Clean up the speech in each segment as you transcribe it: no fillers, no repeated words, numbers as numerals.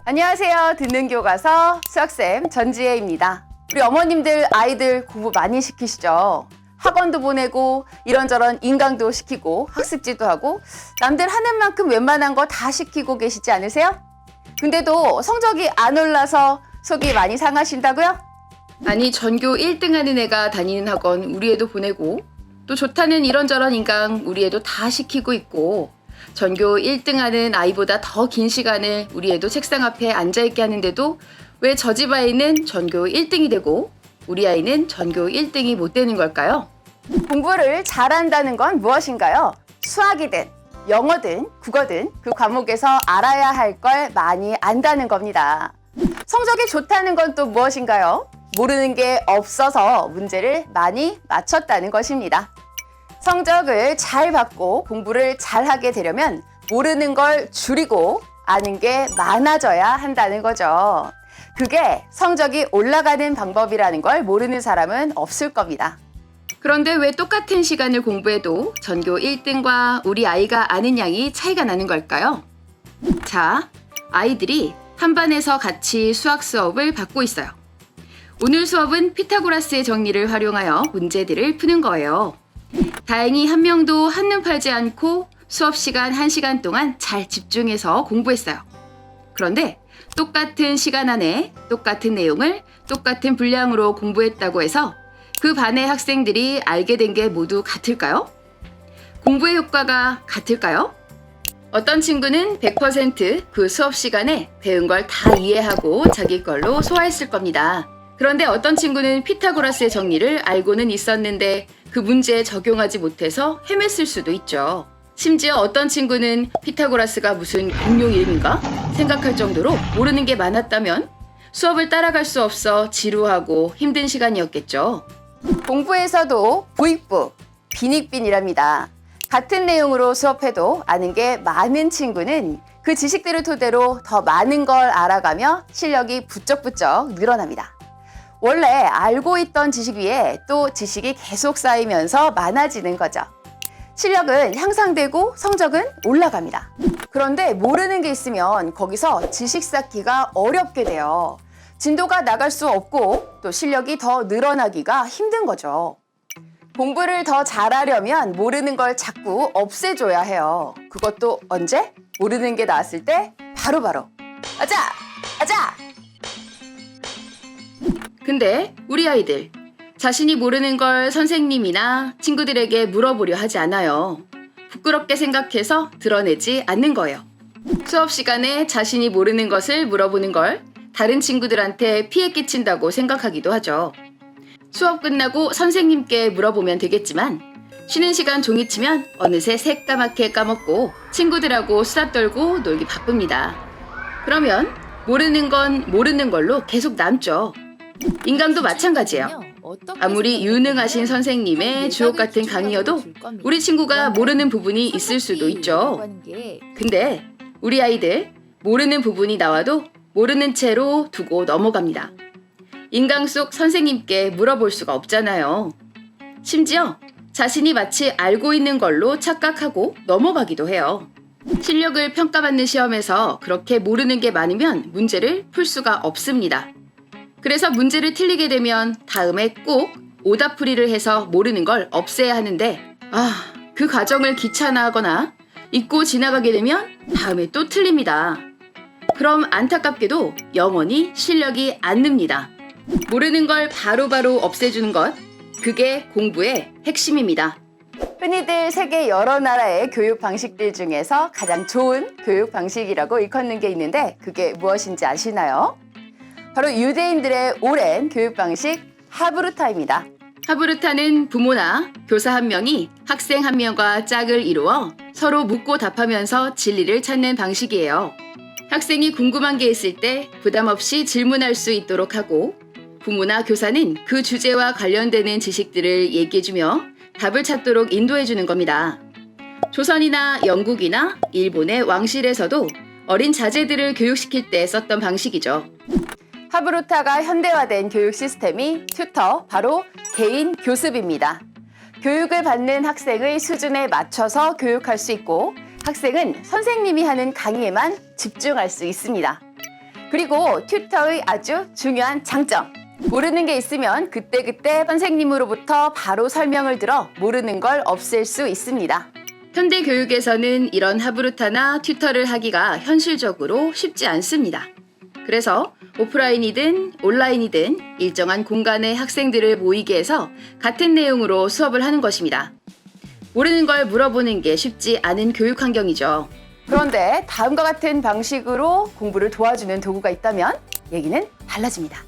안녕하세요. 듣는 교과서 수학쌤 전지혜입니다. 우리 어머님들 아이들 공부 많이 시키시죠? 학원도 보내고 이런저런 인강도 시키고 학습지도 하고 남들 하는 만큼 웬만한 거 다 시키고 계시지 않으세요? 근데도 성적이 안 올라서 속이 많이 상하신다고요? 아니, 전교 1등 하는 애가 다니는 학원 우리 애도 보내고 또 좋다는 이런저런 인강 우리 애도 다 시키고 있고 전교 1등 하는 아이보다 더 긴 시간을 우리 애도 책상 앞에 앉아있게 하는데도 왜 저 집 아이는 전교 1등이 되고 우리 아이는 전교 1등이 못 되는 걸까요? 공부를 잘한다는 건 무엇인가요? 수학이든 영어든 국어든 그 과목에서 알아야 할 걸 많이 안다는 겁니다. 성적이 좋다는 건 또 무엇인가요? 모르는 게 없어서 문제를 많이 맞췄다는 것입니다. 성적을 잘 받고 공부를 잘하게 되려면 모르는 걸 줄이고 아는 게 많아져야 한다는 거죠. 그게 성적이 올라가는 방법이라는 걸 모르는 사람은 없을 겁니다. 그런데 왜 똑같은 시간을 공부해도 전교 1등과 우리 아이가 아는 양이 차이가 나는 걸까요? 자, 아이들이 한 반에서 같이 수학 수업을 받고 있어요. 오늘 수업은 피타고라스의 정리를 활용하여 문제들을 푸는 거예요. 다행히 한 명도 한눈 팔지 않고 수업 시간 1시간 동안 잘 집중해서 공부했어요. 그런데 똑같은 시간 안에 똑같은 내용을 똑같은 분량으로 공부했다고 해서 그 반의 학생들이 알게 된 게 모두 같을까요? 공부의 효과가 같을까요? 어떤 친구는 100% 그 수업 시간에 배운 걸 다 이해하고 자기 걸로 소화했을 겁니다. 그런데 어떤 친구는 피타고라스의 정리를 알고는 있었는데 그 문제에 적용하지 못해서 헤맸을 수도 있죠. 심지어 어떤 친구는 피타고라스가 무슨 공룡 이름인가 생각할 정도로 모르는 게 많았다면 수업을 따라갈 수 없어 지루하고 힘든 시간이었겠죠. 공부에서도 부익부, 빈익빈이랍니다. 같은 내용으로 수업해도 아는 게 많은 친구는 그 지식들을 토대로 더 많은 걸 알아가며 실력이 부쩍부쩍 늘어납니다. 원래 알고 있던 지식 위에 또 지식이 계속 쌓이면서 많아지는 거죠. 실력은 향상되고 성적은 올라갑니다. 그런데 모르는 게 있으면 거기서 지식 쌓기가 어렵게 돼요. 진도가 나갈 수 없고 또 실력이 더 늘어나기가 힘든 거죠. 공부를 더 잘하려면 모르는 걸 자꾸 없애줘야 해요. 그것도 언제? 모르는 게 나왔을 때 바로바로. 아자! 아자! 근데 우리 아이들 자신이 모르는 걸 선생님이나 친구들에게 물어보려 하지 않아요. 부끄럽게 생각해서 드러내지 않는 거예요. 수업 시간에 자신이 모르는 것을 물어보는 걸 다른 친구들한테 피해 끼친다고 생각하기도 하죠. 수업 끝나고 선생님께 물어보면 되겠지만 쉬는 시간 종이 치면 어느새 새까맣게 까먹고 친구들하고 수다 떨고 놀기 바쁩니다. 그러면 모르는 건 모르는 걸로 계속 남죠. 인강도 마찬가지예요. 아무리 유능하신 선생님의 주옥 같은 강의여도 우리 친구가 모르는 부분이 있을 수도 있죠. 근데 우리 아이들 모르는 부분이 나와도 모르는 채로 두고 넘어갑니다. 인강 속 선생님께 물어볼 수가 없잖아요. 심지어 자신이 마치 알고 있는 걸로 착각하고 넘어가기도 해요. 실력을 평가받는 시험에서 그렇게 모르는 게 많으면 문제를 풀 수가 없습니다. 그래서 문제를 틀리게 되면 다음에 꼭 오답풀이를 해서 모르는 걸 없애야 하는데 그 과정을 귀찮아하거나 잊고 지나가게 되면 다음에 또 틀립니다. 그럼 안타깝게도 영원히 실력이 안 늡니다. 모르는 걸 바로바로 없애주는 것, 그게 공부의 핵심입니다. 흔히들 세계 여러 나라의 교육 방식들 중에서 가장 좋은 교육 방식이라고 일컫는 게 있는데 그게 무엇인지 아시나요? 바로 유대인들의 오랜 교육 방식 하브루타입니다. 하브루타는 부모나 교사 한 명이 학생 한 명과 짝을 이루어 서로 묻고 답하면서 진리를 찾는 방식이에요. 학생이 궁금한 게 있을 때 부담 없이 질문할 수 있도록 하고 부모나 교사는 그 주제와 관련되는 지식들을 얘기해주며 답을 찾도록 인도해주는 겁니다. 조선이나 영국이나 일본의 왕실에서도 어린 자제들을 교육시킬 때 썼던 방식이죠. 하브루타가 현대화된 교육 시스템이 튜터, 바로 개인 교습입니다. 교육을 받는 학생의 수준에 맞춰서 교육할 수 있고 학생은 선생님이 하는 강의에만 집중할 수 있습니다. 그리고 튜터의 아주 중요한 장점. 모르는 게 있으면 그때그때 선생님으로부터 바로 설명을 들어 모르는 걸 없앨 수 있습니다. 현대 교육에서는 이런 하브루타나 튜터를 하기가 현실적으로 쉽지 않습니다. 그래서 오프라인이든 온라인이든 일정한 공간에 학생들을 모이게 해서 같은 내용으로 수업을 하는 것입니다. 모르는 걸 물어보는 게 쉽지 않은 교육 환경이죠. 그런데 다음과 같은 방식으로 공부를 도와주는 도구가 있다면 얘기는 달라집니다.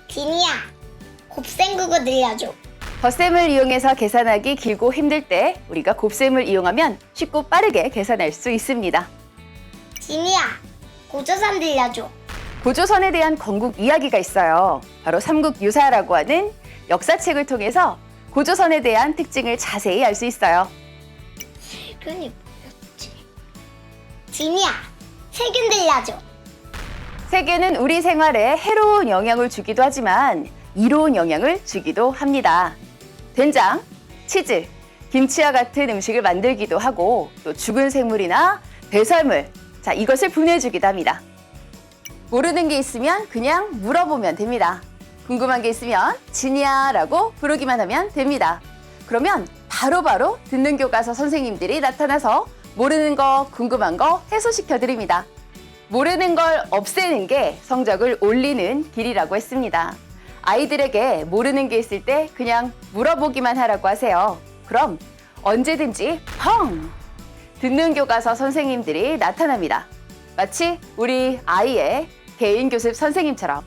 디니야, 곱셈국어 늘려줘. 덧셈을 이용해서 계산하기 길고 힘들 때 우리가 곱셈을 이용하면 쉽고 빠르게 계산할 수 있습니다. 디니야, 고조선 들려줘. 고조선에 대한 건국 이야기가 있어요. 바로 삼국유사라고 하는 역사책을 통해서 고조선에 대한 특징을 자세히 알 수 있어요. 세균이 뭐였지? 디니야, 세균 들려줘. 세균은 우리 생활에 해로운 영향을 주기도 하지만 이로운 영향을 주기도 합니다. 된장, 치즈, 김치와 같은 음식을 만들기도 하고 또 죽은 생물이나 배설물, 자, 이것을 분해주기도 합니다. 모르는 게 있으면 그냥 물어보면 됩니다. 궁금한 게 있으면 진이야 라고 부르기만 하면 됩니다. 그러면 바로바로 듣는 교과서 선생님들이 나타나서 모르는 거, 궁금한 거 해소시켜 드립니다. 모르는 걸 없애는 게 성적을 올리는 길이라고 했습니다. 아이들에게 모르는 게 있을 때 그냥 물어보기만 하라고 하세요. 그럼 언제든지 펑! 듣는 교과서 선생님들이 나타납니다. 마치 우리 아이의 개인 교습 선생님처럼.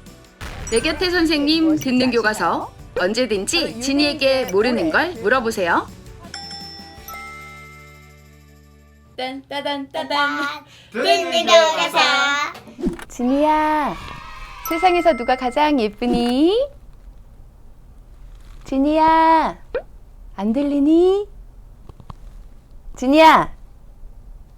내 곁에 선생님 듣는 교과서 언제든지 진이에게 모르는 걸 물어보세요. 딴따단따단. 듣는 교과서. 진이야, 세상에서 누가 가장 예쁘니? 진이야, 안 들리니? 진이야,